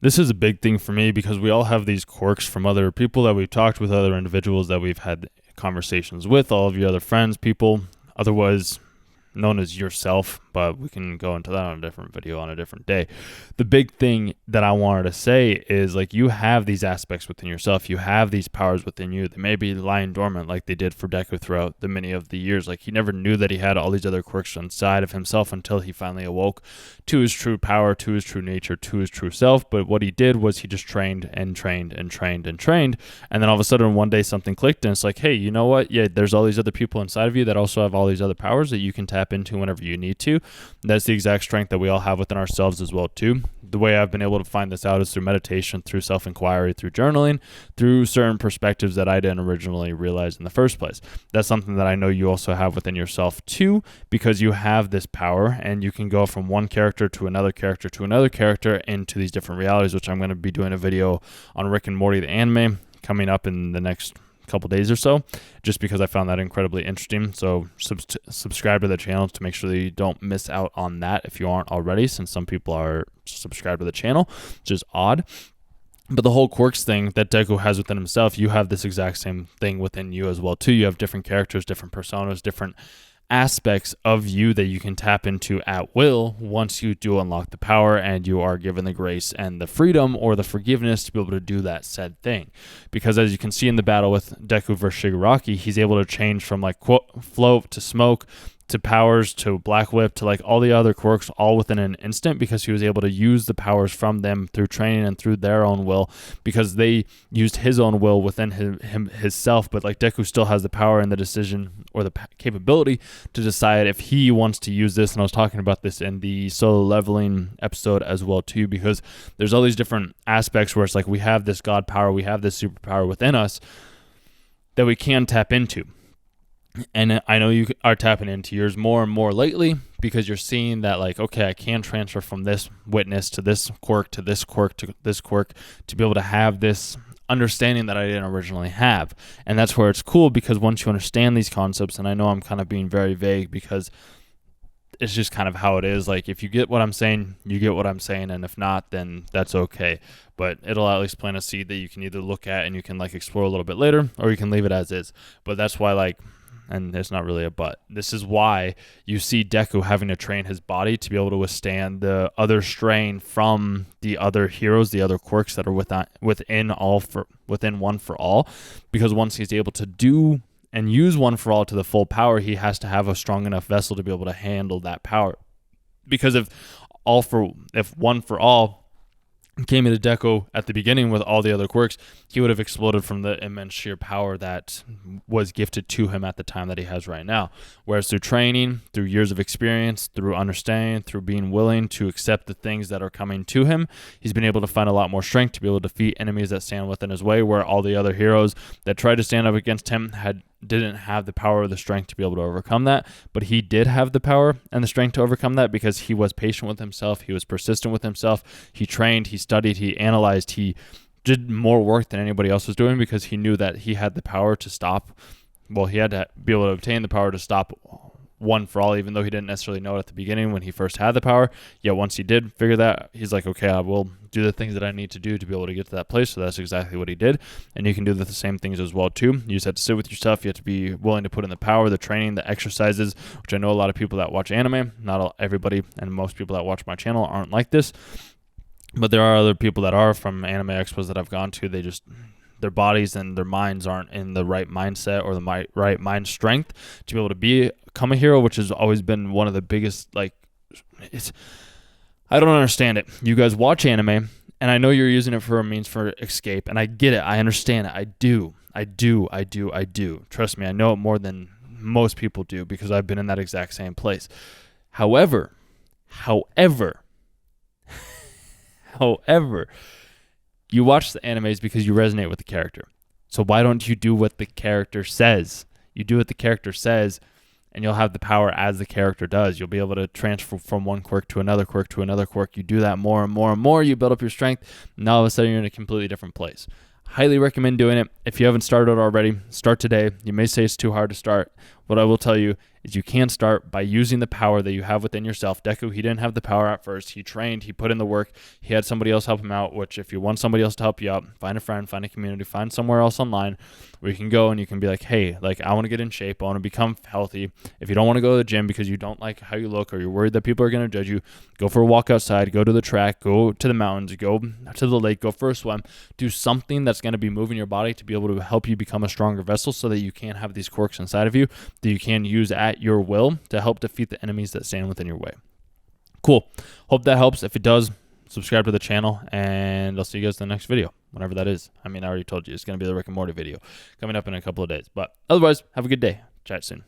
This is a big thing for me because we all have these quirks from other people that we've talked with, other individuals that we've had conversations with, all of your other friends, people, otherwise known as yourself, but we can go into that on a different video on a different day. The big thing that I wanted to say is, like, you have these aspects within yourself. You have these powers within you that may be lying dormant, like they did for Deku throughout the many of the years. Like, he never knew that he had all these other quirks inside of himself until he finally awoke to his true power, to his true nature, to his true self. But what he did was he just trained and trained and trained and trained, and then all of a sudden one day something clicked, and it's like, hey, you know what? Yeah, there's all these other people inside of you that also have all these other powers that you can tap into whenever you need to. That's the exact strength that we all have within ourselves as well too. The way I've been able to find this out is through meditation, through self-inquiry, through journaling, through certain perspectives that I didn't originally realize in the first place. That's something that I know you also have within yourself too, because you have this power and you can go from one character to another character to another character into these different realities, which I'm going to be doing a video on Rick and Morty the anime coming up in the next couple days or so, just because I found that incredibly interesting. So subscribe to the channel to make sure that you don't miss out on that if you aren't already, since some people are subscribed to the channel, which is odd. But the whole quirks thing that Deku has within himself, you have this exact same thing within you as well too. You have different characters, different personas, different aspects of you that you can tap into at will once you do unlock the power and you are given the grace and the freedom or the forgiveness to be able to do that said thing. Because as you can see in the battle with Deku versus Shigaraki, he's able to change from like float to smoke to powers to Black Whip to like all the other quirks all within an instant, because he was able to use the powers from them through training and through their own will, because they used his own will within his self. But like Deku still has the power and the decision or the capability to decide if he wants to use this. And I was talking about this in the solo leveling episode as well too, because there's all these different aspects where it's like we have this God power, we have this superpower within us that we can tap into. And I know you are tapping into yours more and more lately, because you're seeing that like, okay, I can transfer from this witness to this quirk to this quirk to this quirk to be able to have this understanding that I didn't originally have. And that's where it's cool, because once you understand these concepts, and I know I'm kind of being very vague because it's just kind of how it is. Like, if you get what I'm saying, you get what I'm saying. And if not, then that's okay. But it'll at least plant a seed that you can either look at and you can like explore a little bit later, or you can leave it as is. But that's why, like, and it's not really a but, this is why you see Deku having to train his body to be able to withstand the other strain from the other heroes, the other quirks that are within One for All. Because once he's able to do and use One for All to the full power, he has to have a strong enough vessel to be able to handle that power. Because if One for All came into Deku at the beginning with all the other quirks, he would have exploded from the immense sheer power that was gifted to him at the time that he has right now. Whereas through training, through years of experience, through understanding, through being willing to accept the things that are coming to him, he's been able to find a lot more strength to be able to defeat enemies that stand within his way, where all the other heroes that tried to stand up against him didn't have the power or the strength to be able to overcome that. But he did have the power and the strength to overcome that, because he was patient with himself, he was persistent with himself, he trained, he studied, he analyzed, he did more work than anybody else was doing, because he knew that he had the power to stop. Well, he had to be able to obtain the power to stop One for All, even though he didn't necessarily know it at the beginning when he first had the power. Yet once he did figure that, he's like, okay, I will do the things that I need to do to be able to get to that place. So that's exactly what he did. And you can do the same things as well too. You just have to sit with yourself. You have to be willing to put in the power, the training, the exercises, which I know a lot of people that watch anime, not everybody, and most people that watch my channel aren't like this. But there are other people that are from anime expos that I've gone to. They just, their bodies and their minds aren't in the right mindset or the right mind strength to be able to become a hero, which has always been one of the biggest, like, I don't understand it. You guys watch anime, and I know you're using it for a means for escape, and I get it. I understand it. I do. Trust me, I know it more than most people do, because I've been in that exact same place. However, you watch the animes because you resonate with the character. So why don't you do what the character says? You do what the character says, and you'll have the power as the character does. You'll be able to transfer from one quirk to another quirk to another quirk. You do that more and more and more. You build up your strength. And all of a sudden, you're in a completely different place. Highly recommend doing it. If you haven't started already, start today. You may say it's too hard to start. what I will tell you is you can start by using the power that you have within yourself. Deku, he didn't have the power at first. He trained, he put in the work, he had somebody else help him out, which if you want somebody else to help you out, find a friend, find a community, find somewhere else online where you can go and you can be like, hey, like I want to get in shape, I want to become healthy. If you don't want to go to the gym because you don't like how you look or you're worried that people are going to judge you, go for a walk outside, go to the track, go to the mountains, go to the lake, go for a swim, do something that's going to be moving your body to be able to help you become a stronger vessel so that you can have these quirks inside of you that you can use at your will to help defeat the enemies that stand within your way. Cool. Hope that helps. If it does, subscribe to the channel, and I'll see you guys in the next video, whenever that is. I mean, I already told you it's going to be the Rick and Morty video coming up in a couple of days. But otherwise, have a good day. Chat soon.